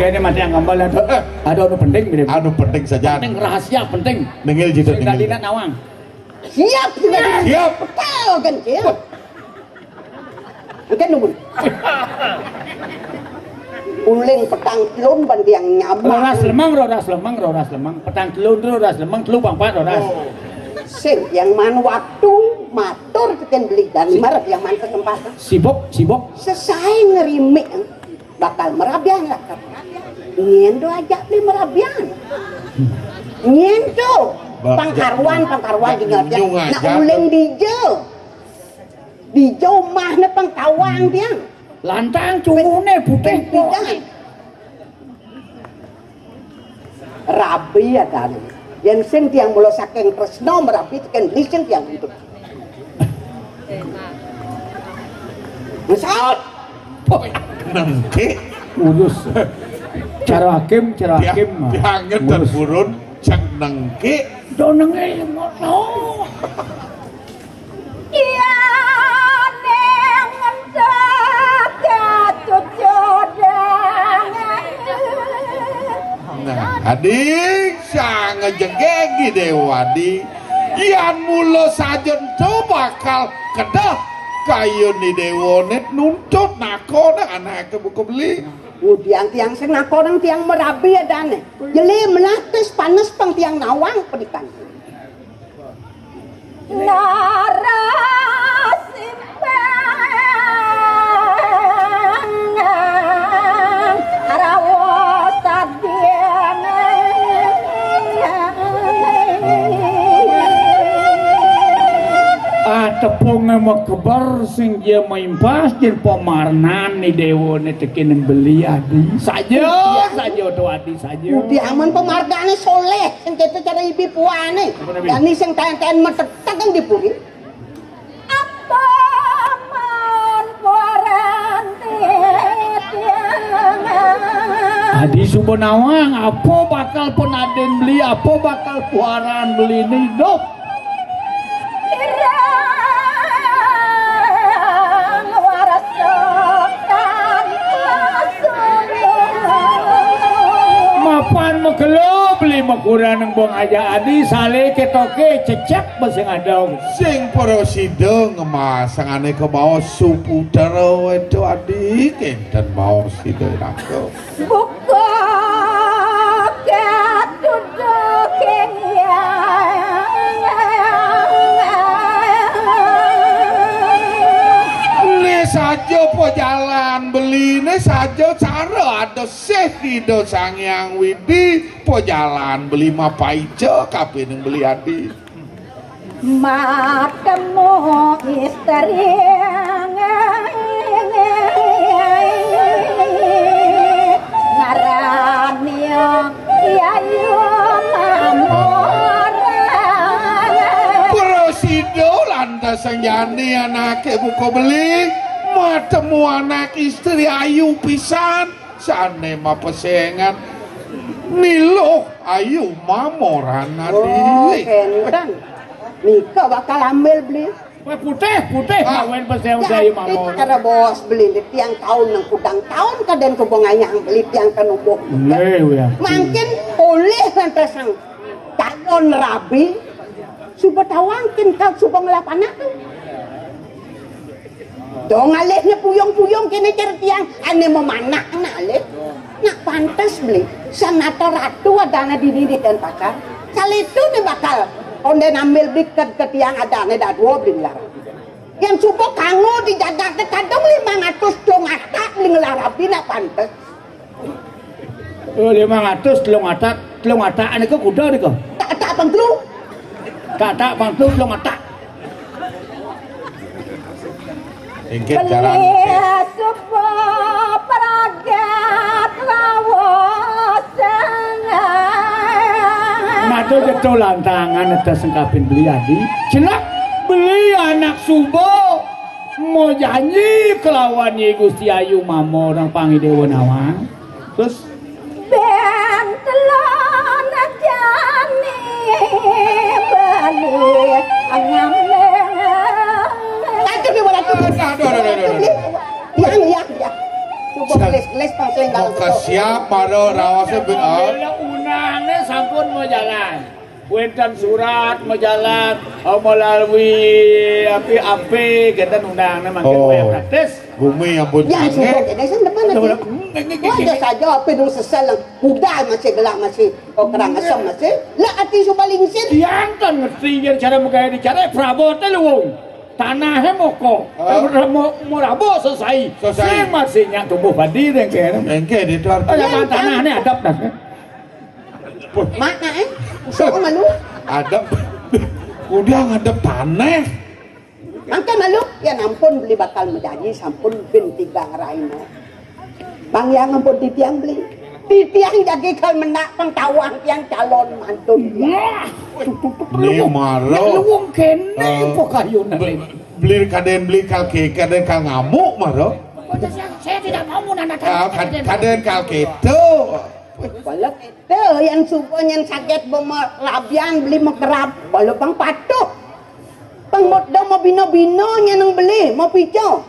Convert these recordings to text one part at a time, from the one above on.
ini mati yang kembali ada penting mirip. Anu penting saja. Penting rahasia penting. Nengil jitu nengil. Dalina nawang. Siap. Siap. Kau kan siap. Bukan nunggu. Uling petang telun bandi yang nyamar. Roras lemang. Petang telun roras lemang telu pangpat roras. Sing yang man waktu matur keken beli dan marah yang man kesempatan. Sibuk. Selesai ngerimik bakal merabian lah. Nyendo aja beli merabian. Nyendo pangkarwan diingat ya. Nak uling dijo mah na pangkawang dia. Lantang cungune putih tidak. Rabi ada. Yang sing tiang mulo saking tresno merabi tekan lisen tiang itu. Misal nengke urus cara hakim dianget dan burun cang nengke do nengke ngono iya nengen sakit nah adik sang ngejengegi dewadi ian mulo sajen coba bakal kedah kayu ni dewonet nuntut nakona anak buku beli tiang sing nakorang tiang merabi adane jeli melates panas pang tiang nawang pedikan tepung mau kebar sing dia maimpas dan pemarnan ni dewa ni tekin beli adi saja tu adi saja di aman pemargane soleh sing kita cara ibi puane dan ni sing tayan-tayan metetak kan dipuri apa man poranti adi subonawang apa bakal penaden beli apa bakal puaran beli ni hidup mapan megelo beli makuran ng buang aja adi sale ketoke cecak basing adaw sing porosido ngemasangane ke bawah supu daro itu adi dan bawah sido nako buka ketuduk saja po jalan beli ne saja cara ada sehido sangyang widi po jalan beli mapaijo kape neng beli adi matemu istri ngaranio yayu mamora porosido lantas sangyani anake buko beli matemu anak istri ayu pisan sane mapesengan niloh ayu mamoran adi kendan Mika bakal ambil beli putih kawen peseu saya mamon karena bos beli di tiang tahun nang kudang tahun kaden kebonganya ang beli tiang kanubok mungkin oleh lantasang takon rabi suba tawangkin kau suba ngelapanak dong alihnya puyong-puyong kini cari tiang ane memanak alih nak pantas beli sanata ratu adana di dan pasar kali itu nih bakal onde ambil beli ke tiang adana dah dua beli lar yang supo kangu di jadak kadang 500 dong atak beli ngelarapi nak pantas 500 telung atak ane ke kuda nih kok tak bangklu tak bangklu telung atak ingkit jalan supo peragat lawasan matu jatuh lantangan ada sengkapin beli adi celak beli anak subo mau janji kelawan Nyi Gusti Ayu Mamo orang panggil Dewa Nawang terus ben telon ajani balik angam ya. Coba les pang lenggal. Mau ke siapa do rawasnya benar. Bila unangnya sampun mau jalan. Wenten surat mau jalan, melalui api kita undangnya makin praktis. Bumi yang pun Ya sudah, jadi saya depan nanti. Wajar saja api dulu sesal, kuda masih gelap masih, kerang asam masih. Lah hati su paling sin. Yang kan ngerti biar cara megaya dicara Prabowo wong. Tanahnya moko, mau rabo selesai. Sing masih yang tumbuh padi yang kayaknya. Engke di tuan. Tanahnya adab dah. Mana Sok malu? Adab. Udah ngadep tanah. Angka malu? Ya nampun beli bakal menjadi sampun bin tiga raino. Bang yang ampun titiang beli. Titiang jadi kal menak pengtawang tiang calon mantu. Ini marah. Luwung kene pokayun nanti. Beli kal keke kaden kal ngamuk marah. Saya tidak mau menandat. Kaden kal keto. Balak itu yang supaya sakit labian beli makerap. Balak pang patuk. Pang modal mau bino-bino nang beli mau pico.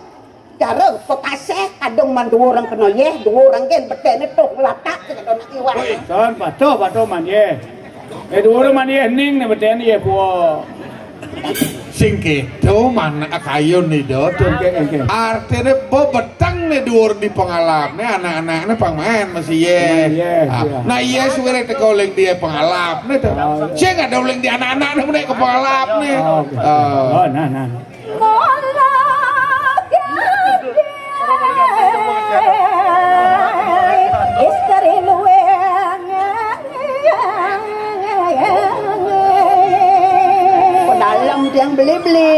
Cara pekaseh kadang man dua orang kena dua orang kan betene tok latak kita nak iwan. Son pato man dua orang man ning ne betene po. Sing keto mana akayun nih do. Artinya betang nih dua di pengalap nih anak-anaknya pangmain masih nah iya suara tekoleng dia pengalap nih tuh. Saya nggak doleng di anak-anaknya mulai ke pengalap nih. Oh nah. Istri luweng dalam yang beli-beli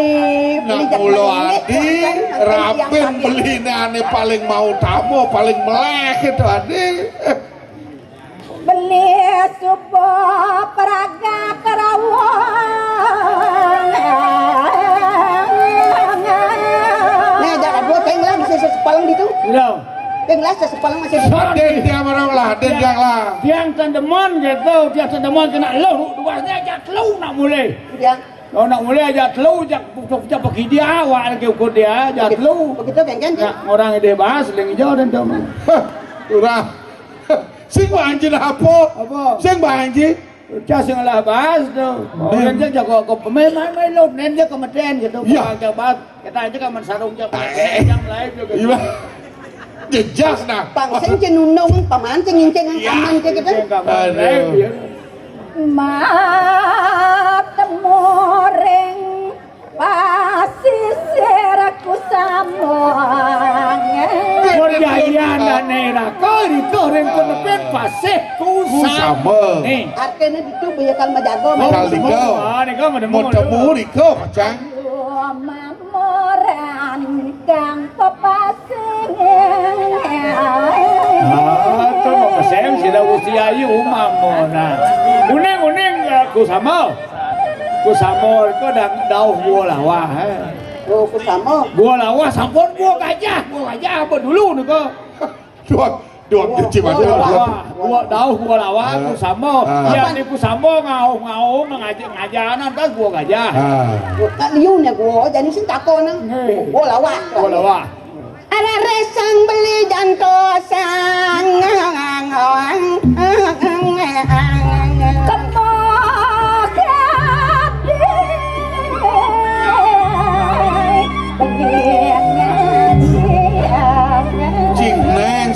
Pulau Adi rapin beli ane paling mau tamu paling melek itu Adi beli supo peraga kerawang nih jangan buat tenggelam bisa sepalang gitu tenggelam sepalang masih Aden dia marah lah Aden yang lah yang tendemon gitu dia tendemon kena lo duanya aja telu nak mulai dia kalau nak mulai aja telu jak pergi dia awak lagi ukur dia aja telu begitu kan orang dia bahas lagi jauh dan teman urang sing banji lah apa sing banji cha sing lah bahas tu orang dia jago ke pemain lot nen dia kemudian gitu jago bahas kita aja kan sarung jago yang lain juga jejas nah pangseng cenunung paman cengin-ceng aman gitu matemoreng pasisir ku samong Perjayaan dan era kau dikoreng penepet pasih ku samong artinya itu bayakal majago kal diko mau temu diko macang mamoran kang papasing tu mau pasang sila usia ayu mamona uning ku samong ko dak dau gua lawa ku samong gua lawa sampun gua gajah apa dulu nih kok dua cuma gua lawa ku samong ya ni ku samong ngau ngajaran tas gua gajah liu nya gua jadi sing takon gua lawa ada resang beli janto sang Neng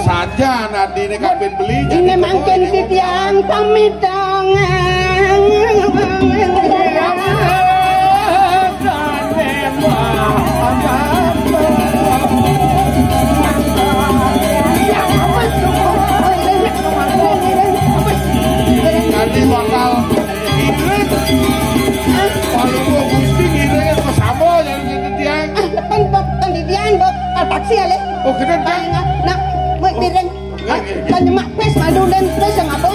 saja nanti ini kapin beli ini mangkin titiang pamitang nanti bakal irit kalau gua gusti irit ke Samo yang titiang depan titiang taksi ale kita nak buat direng kan mak pes madu dan pes yang apa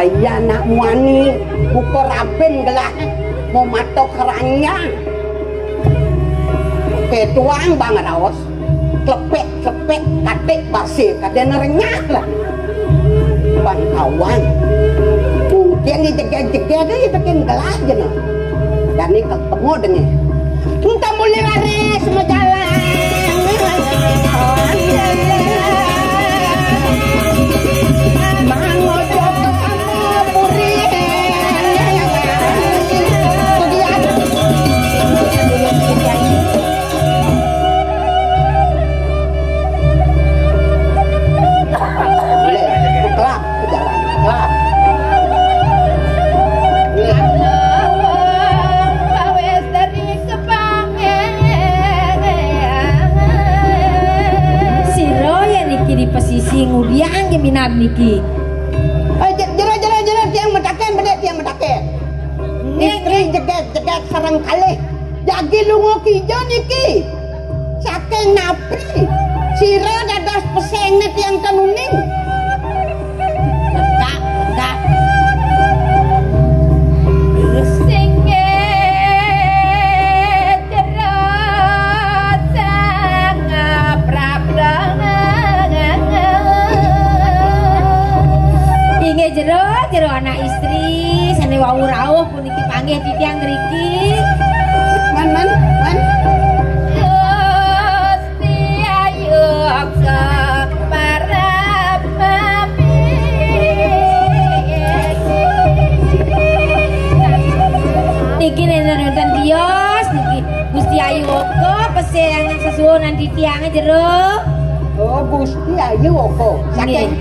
Ayah nak muani buka raben gelah mau matok keranya ketuang bang raos klepek katik basir kadang renyah lah bang kawan mungkin dijeget-jeget deh bikin gelah jenuh dan ini ketemu dengan entah mulai lari semua jalan pesisi ngudiang ke minat niki. Jera tiang mendaken bedek tiang mendaken. Istri jeget sarang kalih. Jagi lungo kijo niki. Saking napi. Sira dados pesenge tiang kanuning. Enggak. Jero anak istri sane wau rawuh puniki panggih titiang ngriki. Man. Gusti ayu para papi. Niki nenten dios niki Gusti ayu oko peseng sesuwunan titiang jero. Oh Gusti ayu oko. Saking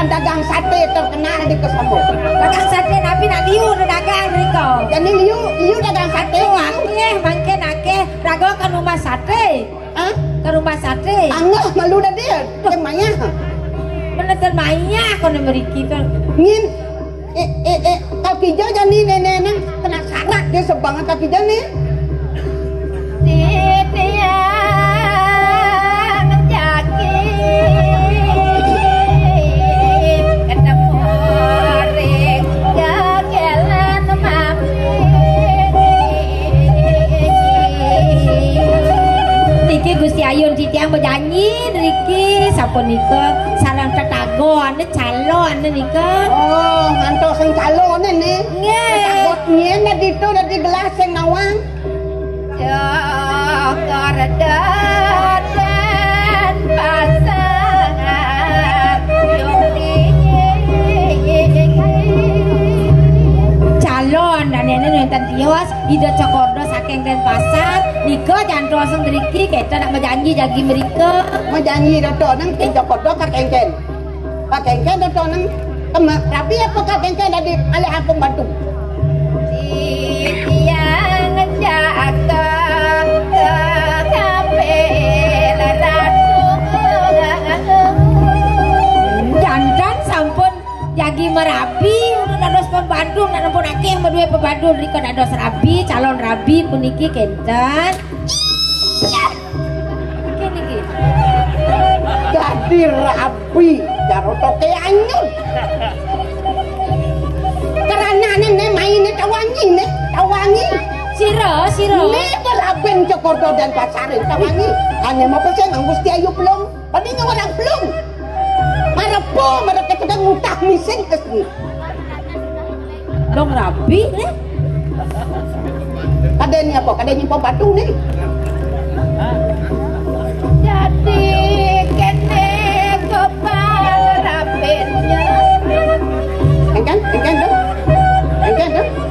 dagang sate terkenal di Kesambo. Dagang sate nabi nak liu dagang riko. Jadi liu dagang sate. Mangke nake rago ke rumah sate. Hah? Ke rumah sate. Angah malu dah dia. Kemanya. Bener maya kono mriki to. Ngin kaki jo jani nenek kena sarat dia sebanget kaki jani. Gusti Ayun titiang berjanji niki sapunika sareng tetagon calon nika. Oh, ngantos sing calon nih. Nggih. Takut nyen ditu di gelas sing nawang. Ya, kardan pasangan calon dan ini nonton tios ida cokordo saking den pasar nika jantro sing mriki kita nak berjanji jagi mereka Majanji dato nang king cokordo ka kengken dato nang kemak rapi apa ka kengken dari alih apung batu yang jaga kabeh ratu jantan sampun jagi merapi dados pembantu nak nempun akeh berdua pembantu riko dados rabi calon rabi puniki kenten niki jadi rapi jaroto ke anyun karena nenek mainnya tawangi siro ini beraben cokordo dan pasarin tawangi ane mau pesen ang Gusti Ayu belum padahal orang belum marapo mereka sudah ngutah mising kesini dong rabi kadenya apa kadenya pembantu nih jadi kene kepal rabinya engkan dong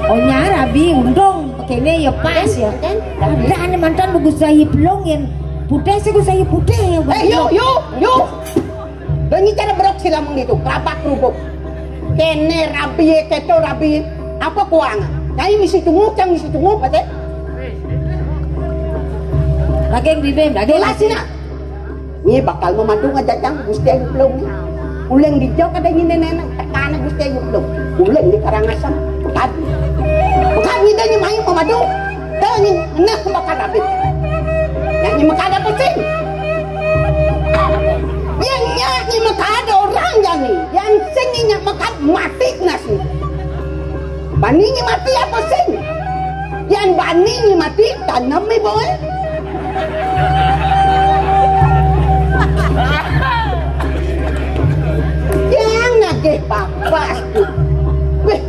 oh nya rabi undong kene ya pas ya ada ane mantan bagus saya belum yang putih sih gue saya putih yuk dan cara berok silam gitu kerabat kerupuk kene rabi keto rabi apa kuang nyai misi tunggu pate lagi bibim lagi lasina ini bakal memandu ngajak Gusti Ayu belum nih uleng dijauh kadang ini nenek kana Gusti Ayu belum. Bulan di Karangasem. Tadi. Bukan kita ni main memadu. Dah ni nak makan habis. Yang ni makan apa sih? Yang ni makan ada orang yang ni. Yang sing ni makan mati nasi. Bani ni mati apa sih? Yang bani ni mati tanam ni boy. Yang nagih papas tu. Weh,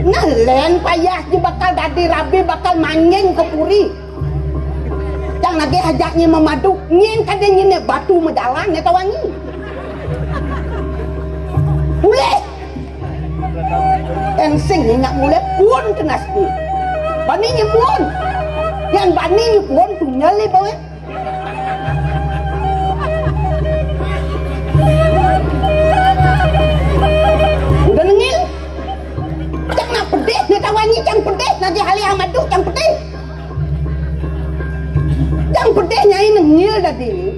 nalen payah je bakal dadi rabi bakal mangeng ke puri. Yang nagih hajaknya memadu, nyen kadang nyen batu medalan ni tawangi. Boleh. Yang sing nak mulai pun kenas ni. Bani ni pun. Yang bani ni pun tu nyali boy. Udah nengil. Jangan nak pedih ni kawan ni, jangan pedih nanti hali Ahmadu jangan pedih. Jangan pedih nyai nengil tadi ni.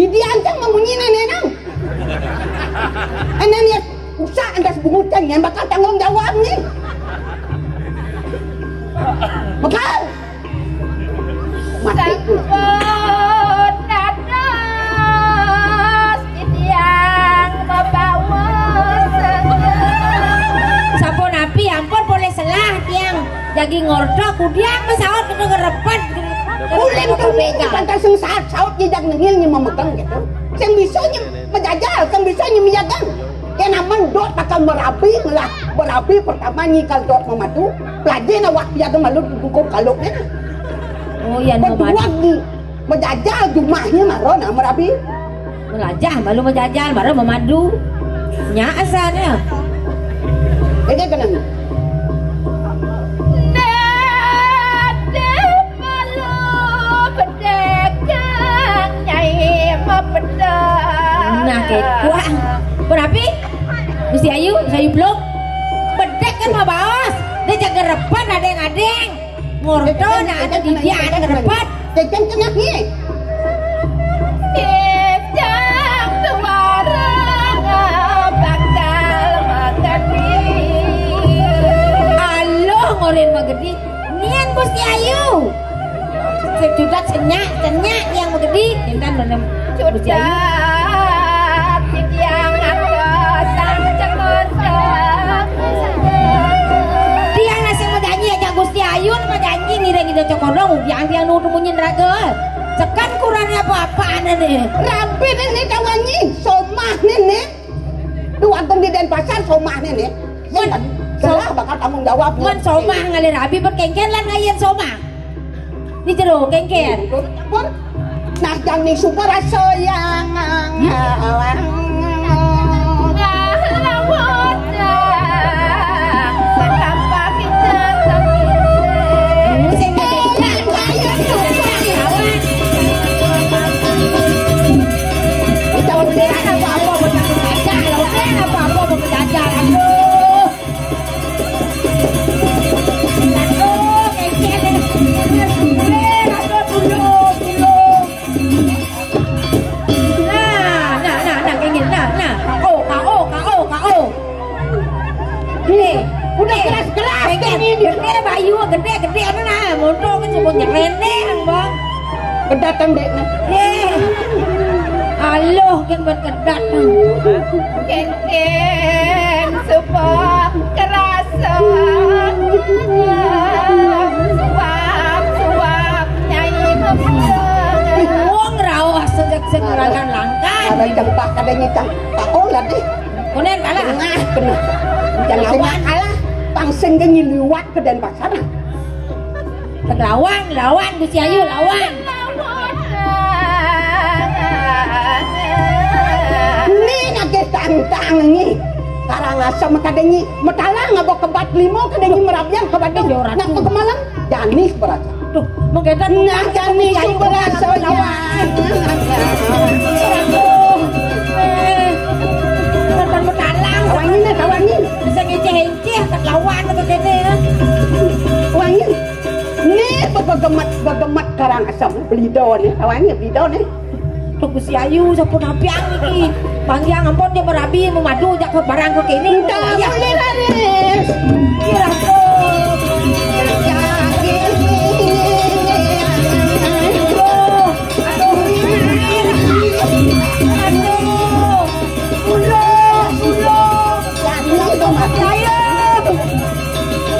Dia ancang membunyi nenek. Nenek ni usah anda sebungutan yang bakal tanggung jawab ni. Bakal. Mati tu. Sampun api ampun boleh selah tiang daging ngordok kudiang masaut kena ngerepat Ulim tu ni pantas sengsat saut je jak nengilnya memegang gitu. Yang bisanya menjajal, yang bisanya menjagang. Yang naman dot bakal merabi lah. Berabi pertama nyikal dot memadu. Pelajin awak jaga malu buku kaluk ni. Oh ya no Kedua ni menjajal jumahnya marona merabi. melajah malu menjajal baru memadu nya asalnya. Ini kena ni. Nah kuang berapi Gusti Ayu saya belum bedek kan mah baos dia jaga repan ada yang adeng ngordo nak ada di dia ada repan Jangan kena ni. Kejang tuarang bakal magadi aloh ngorin magadi nian Gusti Ayu sejudat senyak yang magadi dan benem Gusti Ayu yang sang tiang nasi majanyi aja Gusti Ayu majanyi nireng ida cokodong yang nutu munyin raga sekan kurang apa-apaan ini Rabi ni kawannya somah ni. Dua di Denpasar somah ni. Salah bakal tanggung jawab. mun somah ngalir rabi berkengken lan ngayen somah di jero kengken Nah yang ni super rasa yang udah keras-keras gede bayu gede nah motor kan cuma nyereneng bang kedatang dek nah. Aloh kan buat kedatang ken sebuah kerasa suap nyai ngomong rawah sejak segerangan langkan Ada jempah kadanya tak olah deh. kunen kalah Nah benar. Jangan kalah. Pangseng ke nyiluat ke Denpasar. lawan Gusti Ayu lawan Ni nage tantang ni. Karangasem kadanya metalang ngabok kebat limo kadanya merabian kebat nak ke malam janis berasa. tuh menggedan Nah janis berasa lawan. Bukan metalang Kawan ni. bisa ngeceh-ngeceh tak lawan atau kene Wangi. Ni begemat Karangasem belido ni. Kawan ni belido ni. Tunggu si Ayu sampun ampiang iki. Pangjang ampun dia berabi memadu jak ke barang ke kini. Enggak boleh laris. Kira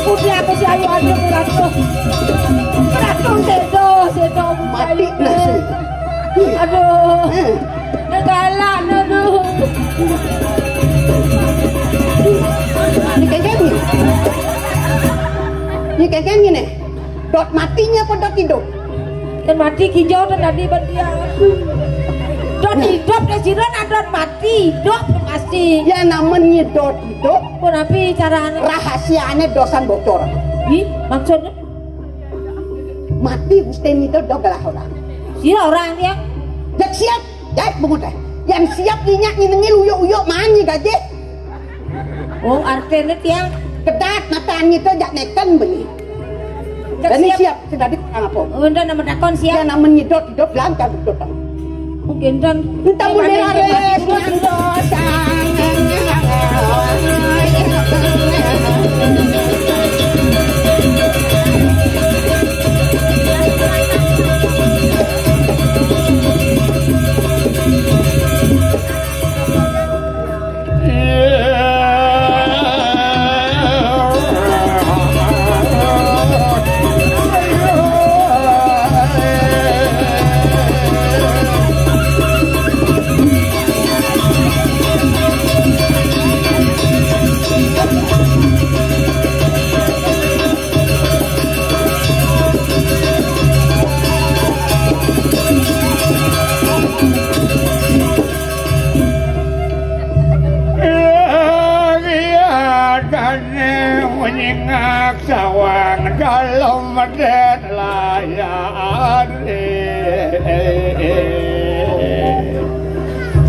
Udah aku si Ayu aduh Ratu sedo Mati nasi. Aduh Negalak aduh Ini kayak gini. Dot matinya apa dot hidup? Dan mati hijau dan tadi berdia Dot hidup dan siron dot mati hidup pasti. Ya namanya dot hidup. Pun api caranya Rahasianya dosan bocor. Maksudnya Mati Gusten itu dogalah orang. Sila orang dia Jak siap, jak bungut teh. Yang siap minyak nyenengil uyuk-uyuk manyi gaje. Oh artinya tiang Kedat matanya itu jak neken beli. Dan ini siap sudah di apa? Udah nama dakon Ya siap namanya dot hidup lancar hidup. Mungkin dan Entah boleh laris yang dosan. Menyingak sawang dalam medet layar.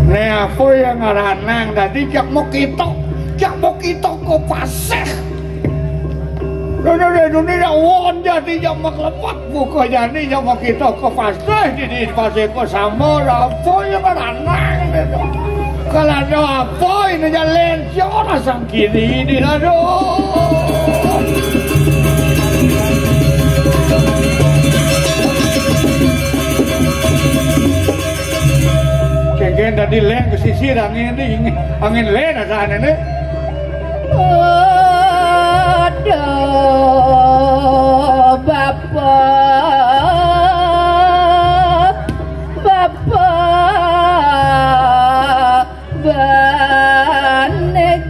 Nih apa yang ngaranang tadi jak mau kita ko paseh. Dunia won jadi jak maklepat buka jadi jak mau kita ko paseh di paseh ko sama apa yang ngaranang. Kalau ada apa ini jalan siapa sang kiri ini aduh. Kengken tadi len ke sisir angin len asaan ini. Aduh Bapak Banegeng.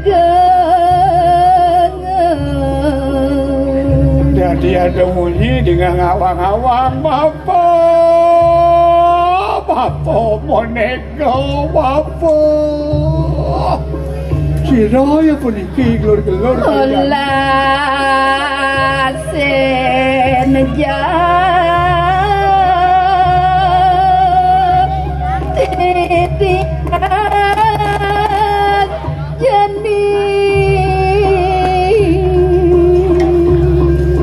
Jadi ada bunyi dengan ngawang-ngawang Bapak monego Bapak Siraya puniki gelor-gelor Olah senja titikan jenis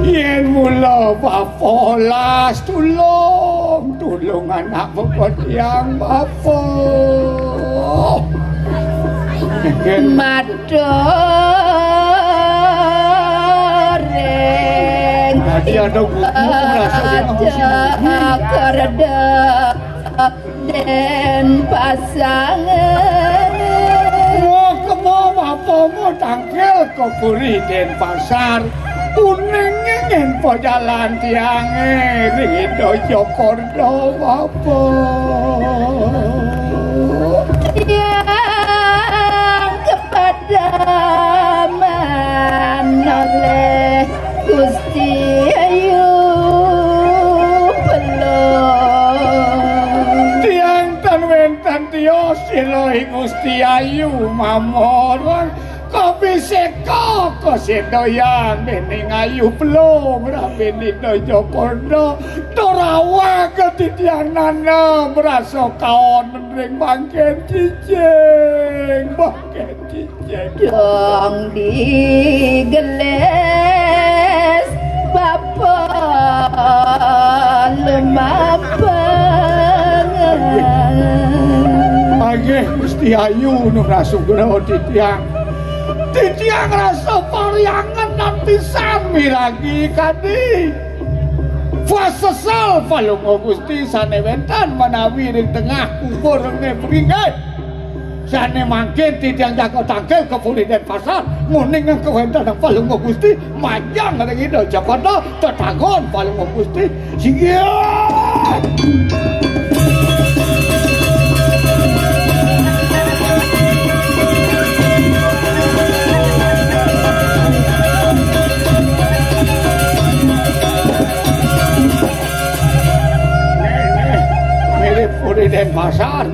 Yen mula Bapak las tulung anak Bapak yang Bapak Madoreng dia ada kerda dan pasangan mau Bapak tangkel ke puri den pasar kuningnya ngenpo jalan tiange rido jokordo Bapak yang kepadaman oleh Gusti Ayu belum tiang tanwentan tio siloi Gusti Ayu mamorang kopi seko sedoyan bening Ayu belum rabeni do jokordo torawa ketitianana merasa kaon ring bangken cicing dong digeles Bapak lemah banget nggih Gusti Ayu nuwun rasugana titiang rasa pariangan lan pisan miragi kadi fasesal palungo Gusti sane wenten menawi ring tengah kubur nepringai sane mangke titiang jaga tangkel ke Puriden Pasar muning kewenten palungo Gusti majang ring ida Jakarta tetagon palungo Gusti singgih Puriden Pasar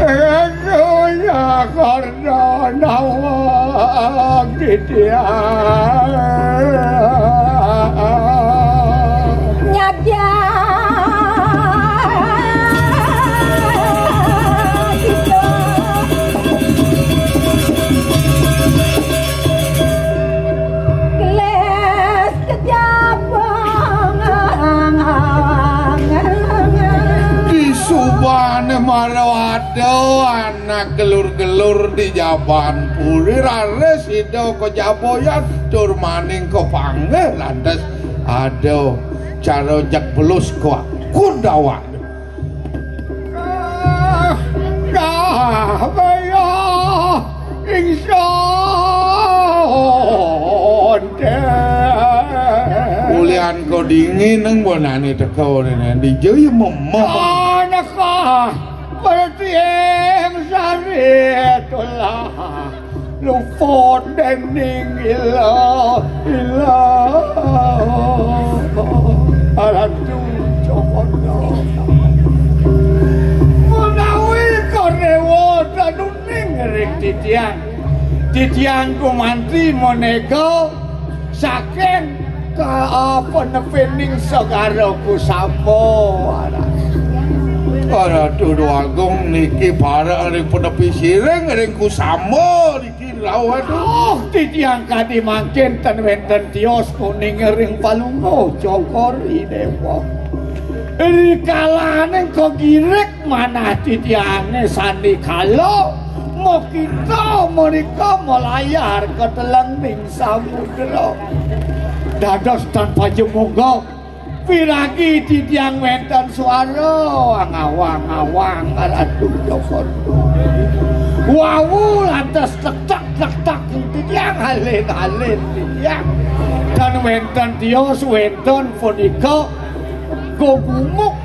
aku ya karena nawak dia nyadya Subane marwado anak gelur-gelur di Jaban Puri rare sido ko jaboyan tur maning ko pange lantas ado cara jak belus ko kundawa baya ingsun kulian ko dingin nang bonane teko rene di jeu momong Bertiang saritullah luput dening ilah alatu cokono menawi konewo danuning ring titiang kumantri moneko saking penepining segara kusamo para Dudu Agung niki para ring penepi sireng ring kusamo niki lawan titiang kadi mangkin ten wenten tios kuning ring palungo cokori dewa kalane kok girek manah titiange sandi kalo mau kita mereka melayar ke telenging samudra dados tanpa jemunggo piragi titiang wenten suara ngawang-ngawang aduh dokon wawu lantas tek-tek titiang halin titiang dan wenten tios wenten punika gugumuk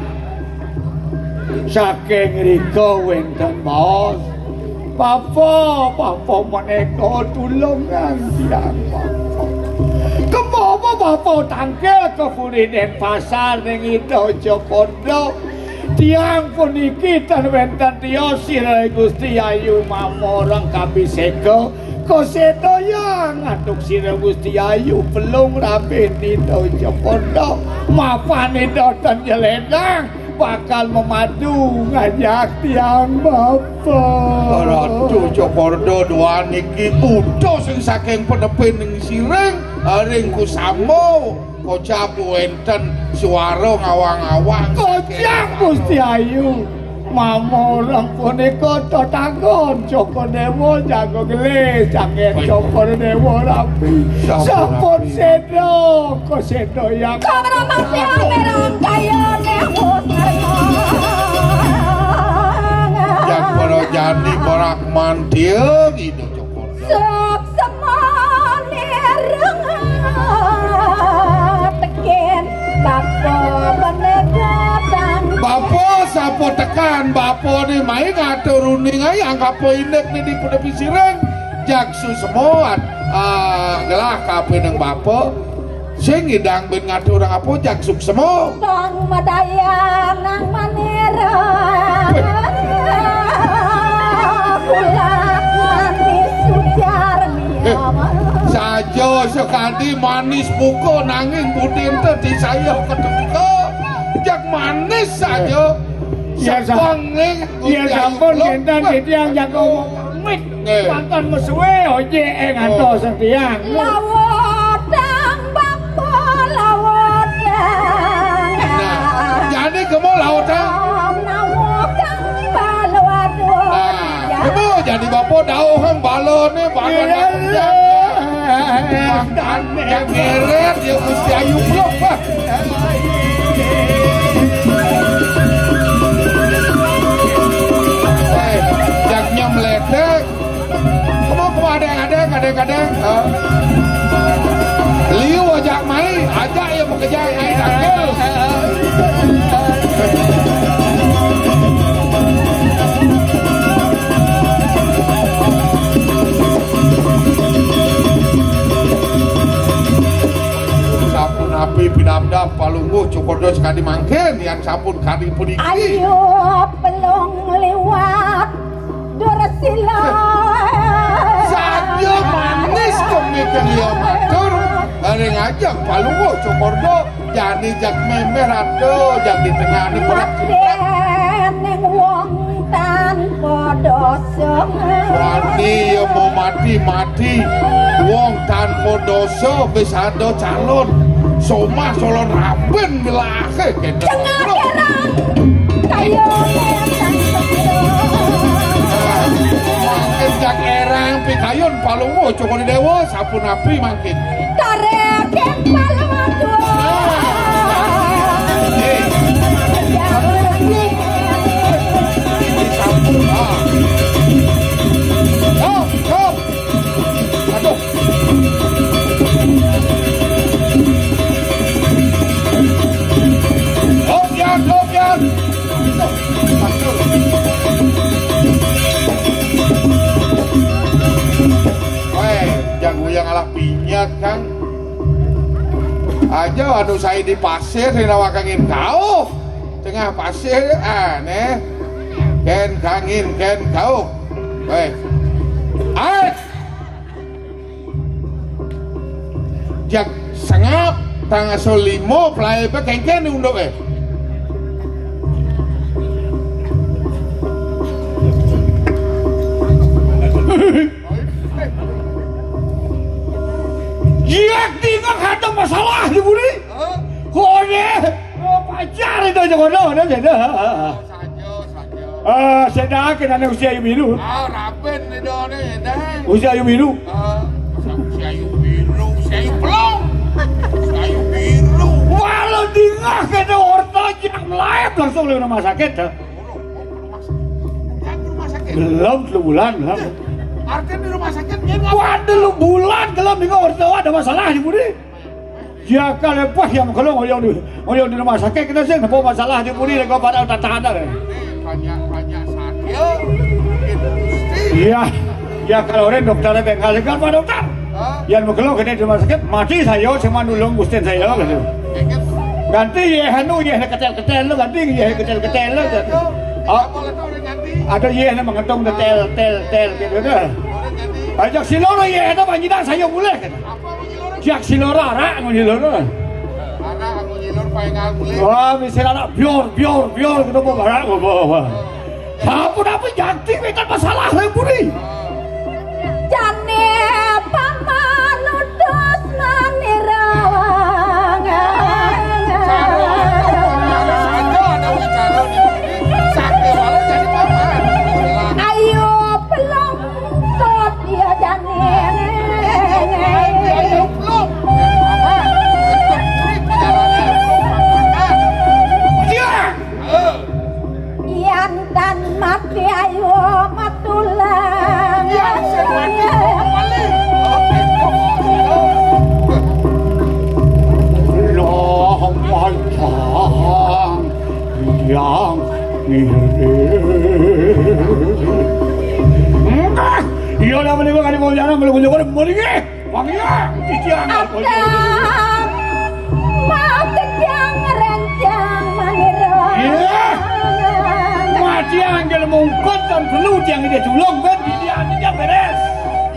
saking rika wenten bos Papa maneka tulungan tiang Bapak tangkel ke Puriden Pasar ning ida Jokondo tiang puniki ten wenten tios sira Gusti Ayu mamorang kabiseka kosedaya ngatuk sira Gusti Ayu pelung rapi ida Jokondo mapane doten jelenang bakal memadu ngajak tiang bapak Ratu Jokondo dua niki utuh sing saking penepi ning sireng ring kusamo kocap wenten suara ngawang-ngawang kocap Gusti Ayu mamorang punika tetagon Joko Dewa jago gelis jangan Joko Dewa rapi sampun sedo kok sedo yang kameramannya merong kaya nehus yang para jani barak mantil gitu Joko sok semone rengat tekan bapak benegatan Bapak sapo tekan bapak ni main ngaturuning ay ang kapo inek ni di penepi sireng jaksu semua gelah kape ng bapak sing idang ben ngatur apa jaksu semua sang madaya nang manera pulang manis sujar saja sekali manis buko nanging budin tadi saya ketemu jak manis saja sepanging ya sampun enten titiang jago mit pantan mesuwe oje ngantos tiang lawodang bapa lawodang jadi kemo lawodang lawodang bapa Jadi bapak dauhan balonnya balonnya makan yang ngeret ya Gusti Ayu blok Pak. Jaknya meledek. Kamu kadang-kadang liu ajak main ajak ya bekerja air tanggal. Sapun api pidamdam palungguh cukodo sekali mangken yang sapun kali puniki. Ayo pelong lewat Dorasila saja manis komikan liau matur bareng aja palungguh cukodo jani jak memer ado jak di tengah ni perak neng wong tanpa dosa wani yang mau mati wong tanpa dosa bisa ada calon soma solon raben bilake kena kerang kayo makin jak erang pikayon palungo cokoni dewa sapun api makin tarik palungo aduh Lopian jangan yang alah pinyak Kang aja anu saya di pasir saya nawakangin kau tengah pasir aneh ken kau jak sengap tanggal solimo pelai pe kengken unduk Yak tinggal kata masalah di budi. Kone pacar itu aja kono ada saja. Sedang kena usia ayu biru. Rapen ni done dah. Usia ayu biru. Usia ayu pelong. Usia ayu biru. Walau tinggal kena orta yang melayap langsung ke rumah sakit. Belum bulan belum. Artinya di rumah sakit waduh bulan kalau minggu orta ada masalah di budi. Ya kalau pas yang kalau ngoyong di rumah sakit kita sih nggak masalah di budi lagi pada tanda. Banyak sakit. Ya kalau orang dokternya bengkal kan Pak Dokter. Yang kalau kena di rumah sakit mati saya cuma nulung gusten saya gitu. Ganti ya hanu ya ketel lo ganti ya ketel lo. Ada ya yang mengentung tel gitu dah. Ajak siloro ya itu panjang saya boleh kan. Jak siloro arak ngiloro. Arak ngilor paengal boleh. Wah misalnya bior gitu barang bawa. Apa janti kita masalah budi. jane pamanudus manirawang ayo belum tot ya jane Yan dan mati ayo matulang yang iya lah menengok kali mau jalan belum kunjung mau lagi wangian cician mau kejang rencang maniro iya mati anggel mungkot dan perlu yang dia tulung kan dia beres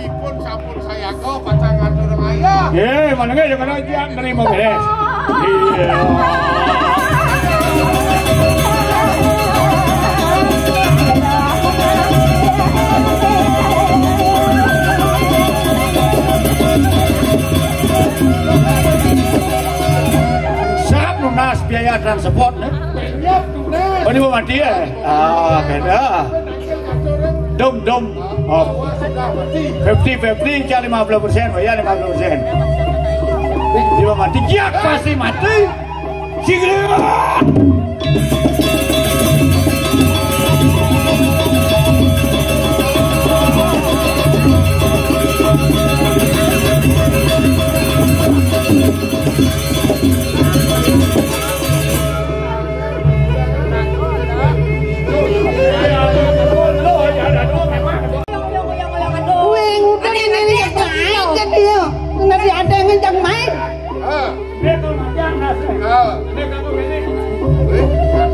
ipun sampun saya kau pacangan durung ayah mana nggak jangan aja nerima beres iya siap lunas biaya transport oh ini mau mati ya beda dom Oh, sudah mati. 50 cari 50%, ya 50%. Dia mati, dia pasti mati. Sigriat. Nanti ada yang ngejang main.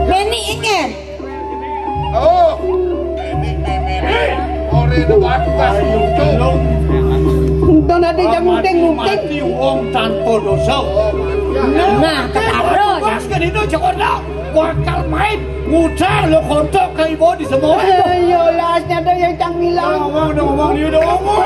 Beni ingin. Oh, ini. Ore debat muncul. Don ada jam muting. Mati wong tanpa dosa. Nah, ketaruh. Pas kan itu Jakarta. Bakal main mutar lo kontok ke ibu di semua. Ayo lah, ada yang jang bilang. Ngomong dia udah ngomong.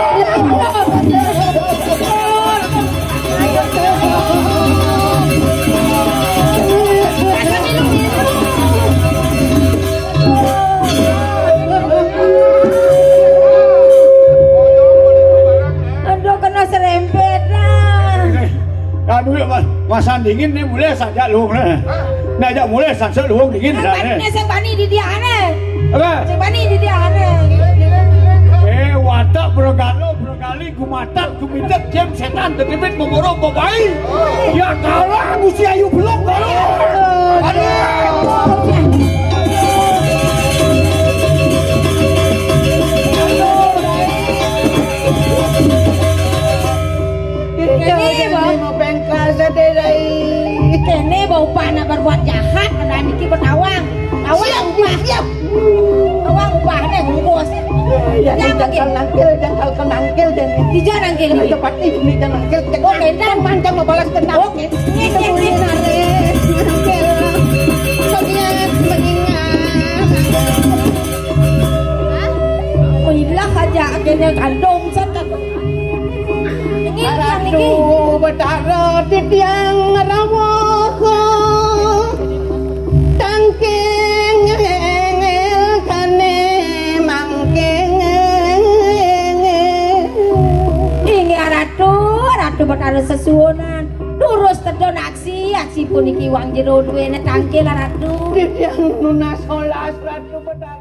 Aduh, kena serempet lah. Aduh, masa dingin nih mulai saja luang nih. Nah, jak mulai saja luang dingin dah nih. Sing bani di dia aneh. Apa? Sing bani di dia aneh. Watak bergali gumatak gumidak jam setan tertibit memborong babai. Ya kalah Gusti Ayu belum kalah. Kene bau pana berbuat jahat ada niki bertawang. Tawang siap. Tawang upah nih bungkus. Ya jangan nangkil dan Tidak nangkil ini. cepat ini jangan nangkil. Oh, dan Mancang mau balas dendam. Oke. Wilah aja kene kandung sangat. Ini yang niki. Aduh, betara titiang rawuh tangking kane mangking Ingi ratu betara sesuonan. Lurus tedon aksi puniki wang jero duwene tangkil ratu. titiang nunas olas ratu betara